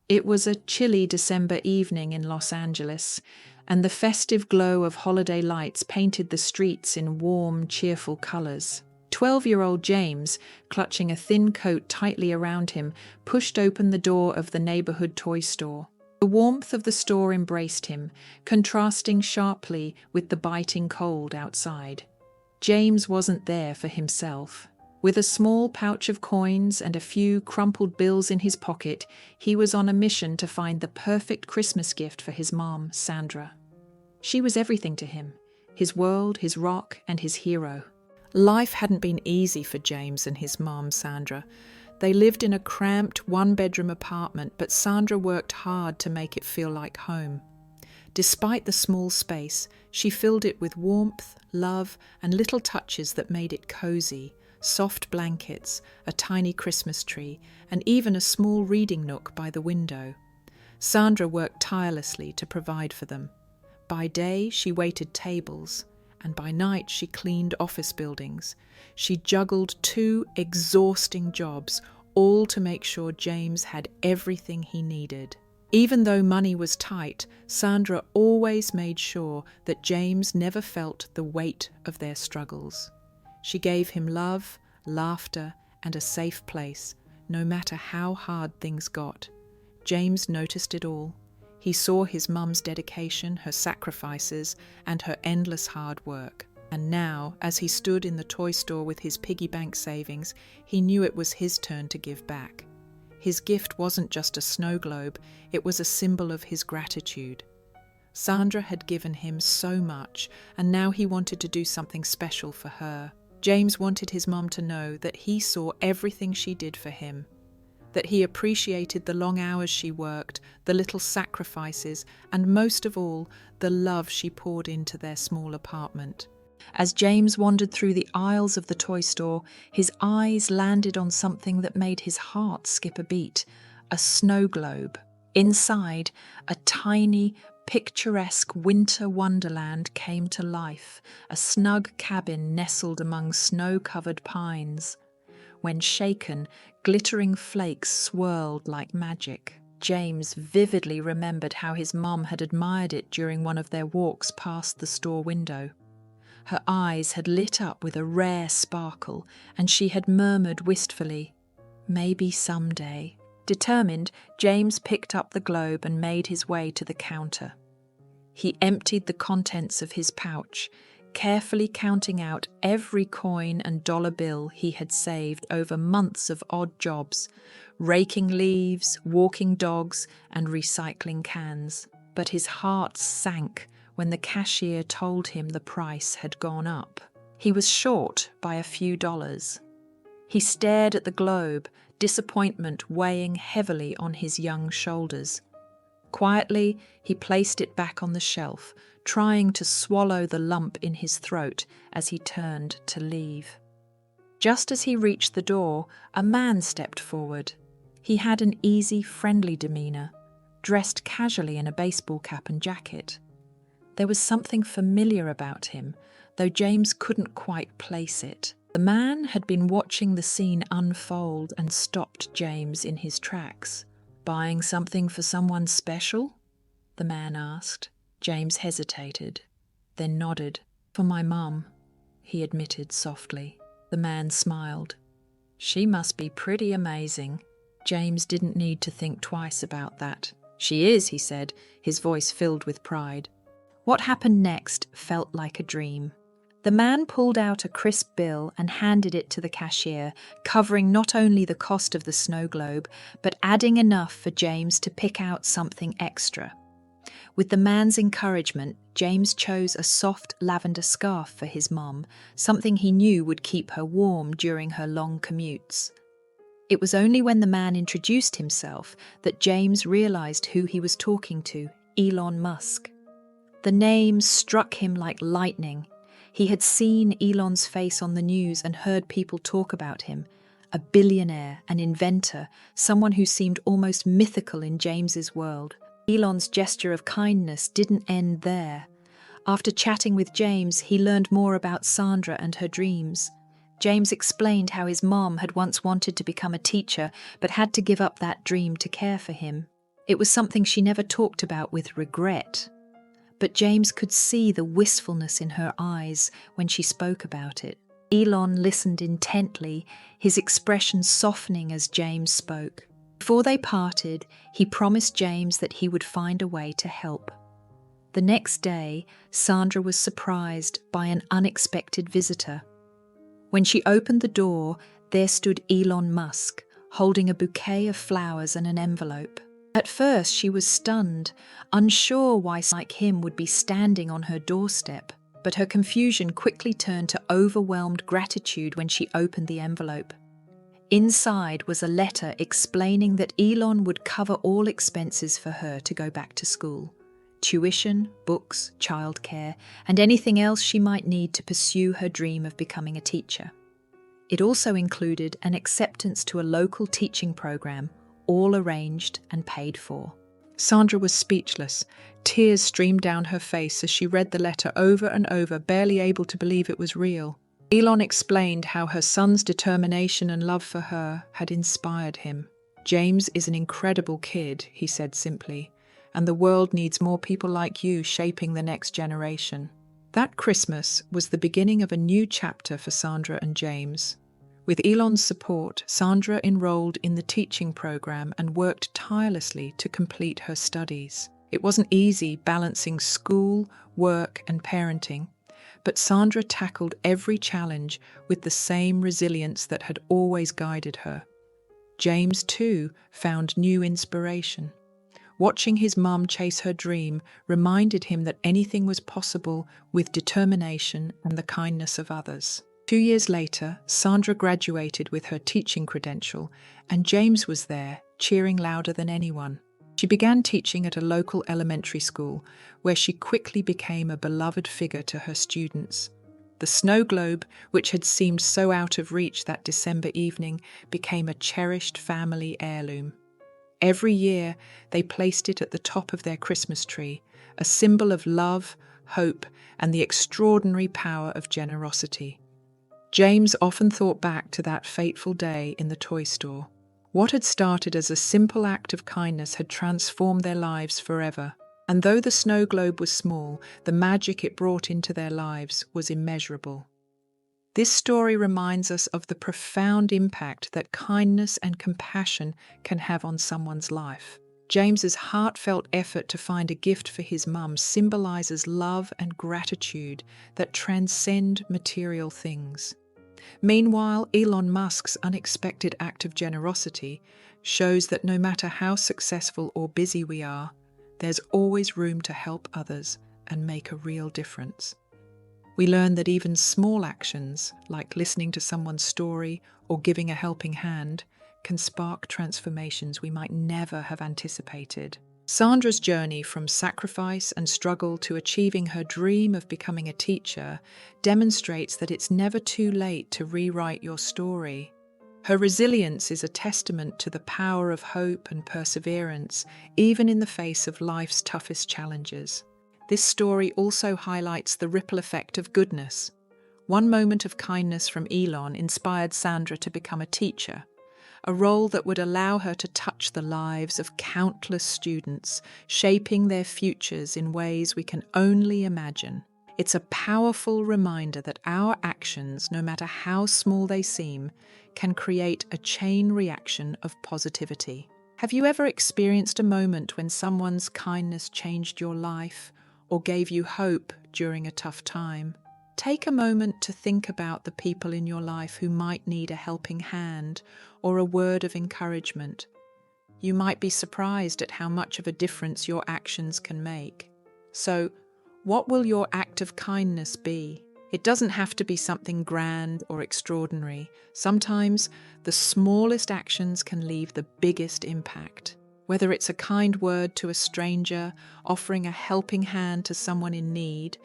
It was a chilly December evening in Los Angeles, and the festive glow of holiday lights painted the streets in warm, cheerful colors. 12-year-old James, clutching a thin coat tightly around him, pushed open the door of the neighborhood toy store. The warmth of the store embraced him, contrasting sharply with the biting cold outside. James wasn't there for himself. With a small pouch of coins and a few crumpled bills in his pocket, he was on a mission to find the perfect Christmas gift for his mom, Sandra. She was everything to him, his world, his rock, and his hero. Life hadn't been easy for James and his mom, Sandra. They lived in a cramped one-bedroom apartment, but Sandra worked hard to make it feel like home. Despite the small space, she filled it with warmth, love, and little touches that made it cozy. Soft blankets, a tiny Christmas tree, and even a small reading nook by the window. Sandra worked tirelessly to provide for them. By day, she waited tables, and by night she cleaned office buildings. She juggled 2 exhausting jobs, all to make sure James had everything he needed. Even though money was tight, Sandra always made sure that James never felt the weight of their struggles. She gave him love, laughter, and a safe place, no matter how hard things got. James noticed it all. He saw his mum's dedication, her sacrifices, and her endless hard work. And now, as he stood in the toy store with his piggy bank savings, he knew it was his turn to give back. His gift wasn't just a snow globe, it was a symbol of his gratitude. Sandra had given him so much, and now he wanted to do something special for her. James wanted his mum to know that he saw everything she did for him, that he appreciated the long hours she worked, the little sacrifices, and most of all, the love she poured into their small apartment. As James wandered through the aisles of the toy store, his eyes landed on something that made his heart skip a beat: a snow globe. Inside, a tiny, picturesque winter wonderland came to life, a snug cabin nestled among snow-covered pines. When shaken, glittering flakes swirled like magic. James vividly remembered how his mom had admired it during one of their walks past the store window. Her eyes had lit up with a rare sparkle, and she had murmured wistfully, "Maybe someday." Determined, James picked up the globe and made his way to the counter. He emptied the contents of his pouch, carefully counting out every coin and dollar bill he had saved over months of odd jobs, raking leaves, walking dogs, and recycling cans. But his heart sank when the cashier told him the price had gone up. He was short by a few dollars. He stared at the globe, disappointment weighing heavily on his young shoulders. Quietly, he placed it back on the shelf, trying to swallow the lump in his throat as he turned to leave. Just as he reached the door, a man stepped forward. He had an easy, friendly demeanor, dressed casually in a baseball cap and jacket. There was something familiar about him, though James couldn't quite place it. The man had been watching the scene unfold and stopped James in his tracks. "Buying something for someone special?" the man asked. James hesitated, then nodded. "For my mum," he admitted softly. The man smiled. "She must be pretty amazing." James didn't need to think twice about that. "She is," he said, his voice filled with pride. What happened next felt like a dream. The man pulled out a crisp bill and handed it to the cashier, covering not only the cost of the snow globe, but adding enough for James to pick out something extra. With the man's encouragement, James chose a soft lavender scarf for his mom, something he knew would keep her warm during her long commutes. It was only when the man introduced himself that James realized who he was talking to: Elon Musk. The name struck him like lightning. He had seen Elon's face on the news and heard people talk about him. A billionaire, an inventor, someone who seemed almost mythical in James's world. Elon's gesture of kindness didn't end there. After chatting with James, he learned more about Sandra and her dreams. James explained how his mom had once wanted to become a teacher, but had to give up that dream to care for him. It was something she never talked about with regret, but James could see the wistfulness in her eyes when she spoke about it. Elon listened intently, his expression softening as James spoke. Before they parted, he promised James that he would find a way to help. The next day, Sandra was surprised by an unexpected visitor. When she opened the door, there stood Elon Musk, holding a bouquet of flowers and an envelope. At first, she was stunned, unsure why someone like him would be standing on her doorstep. But her confusion quickly turned to overwhelmed gratitude when she opened the envelope. Inside was a letter explaining that Elon would cover all expenses for her to go back to school: tuition, books, childcare, and anything else she might need to pursue her dream of becoming a teacher. It also included an acceptance to a local teaching program, all arranged and paid for. Sandra was speechless. Tears streamed down her face as she read the letter over and over, barely able to believe it was real. Elon explained how her son's determination and love for her had inspired him. "James is an incredible kid," he said simply, "and the world needs more people like you shaping the next generation." That Christmas was the beginning of a new chapter for Sandra and James. With Elon's support, Sandra enrolled in the teaching program and worked tirelessly to complete her studies. It wasn't easy balancing school, work, and parenting, but Sandra tackled every challenge with the same resilience that had always guided her. James, too, found new inspiration. Watching his mum chase her dream reminded him that anything was possible with determination and the kindness of others. 2 years later, Sandra graduated with her teaching credential, and James was there, cheering louder than anyone. She began teaching at a local elementary school, where she quickly became a beloved figure to her students. The snow globe, which had seemed so out of reach that December evening, became a cherished family heirloom. Every year, they placed it at the top of their Christmas tree, a symbol of love, hope, and the extraordinary power of generosity. James often thought back to that fateful day in the toy store. What had started as a simple act of kindness had transformed their lives forever. And though the snow globe was small, the magic it brought into their lives was immeasurable. This story reminds us of the profound impact that kindness and compassion can have on someone's life. James's heartfelt effort to find a gift for his mum symbolizes love and gratitude that transcend material things. Meanwhile, Elon Musk's unexpected act of generosity shows that no matter how successful or busy we are, there's always room to help others and make a real difference. We learn that even small actions, like listening to someone's story or giving a helping hand, can spark transformations we might never have anticipated. Sandra's journey from sacrifice and struggle to achieving her dream of becoming a teacher demonstrates that it's never too late to rewrite your story. Her resilience is a testament to the power of hope and perseverance, even in the face of life's toughest challenges. This story also highlights the ripple effect of goodness. One moment of kindness from Elon inspired Sandra to become a teacher, a role that would allow her to touch the lives of countless students, shaping their futures in ways we can only imagine. It's a powerful reminder that our actions, no matter how small they seem, can create a chain reaction of positivity. Have you ever experienced a moment when someone's kindness changed your life or gave you hope during a tough time? Take a moment to think about the people in your life who might need a helping hand or a word of encouragement. You might be surprised at how much of a difference your actions can make. So, what will your act of kindness be? It doesn't have to be something grand or extraordinary. Sometimes the smallest actions can leave the biggest impact. Whether it's a kind word to a stranger, offering a helping hand to someone in need,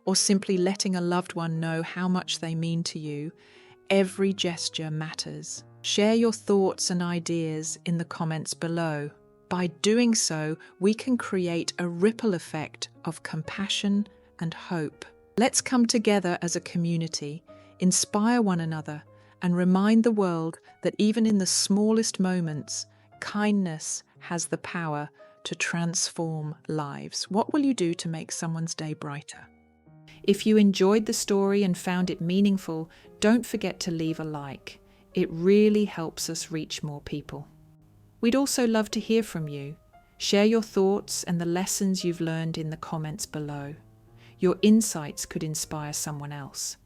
or simply letting a loved one know how much they mean to you, every gesture matters. Share your thoughts and ideas in the comments below. By doing so, we can create a ripple effect of compassion and hope. Let's come together as a community, inspire one another, and remind the world that even in the smallest moments, kindness has the power to transform lives. What will you do to make someone's day brighter? If you enjoyed the story and found it meaningful, don't forget to leave a like. It really helps us reach more people. We'd also love to hear from you. Share your thoughts and the lessons you've learned in the comments below. Your insights could inspire someone else.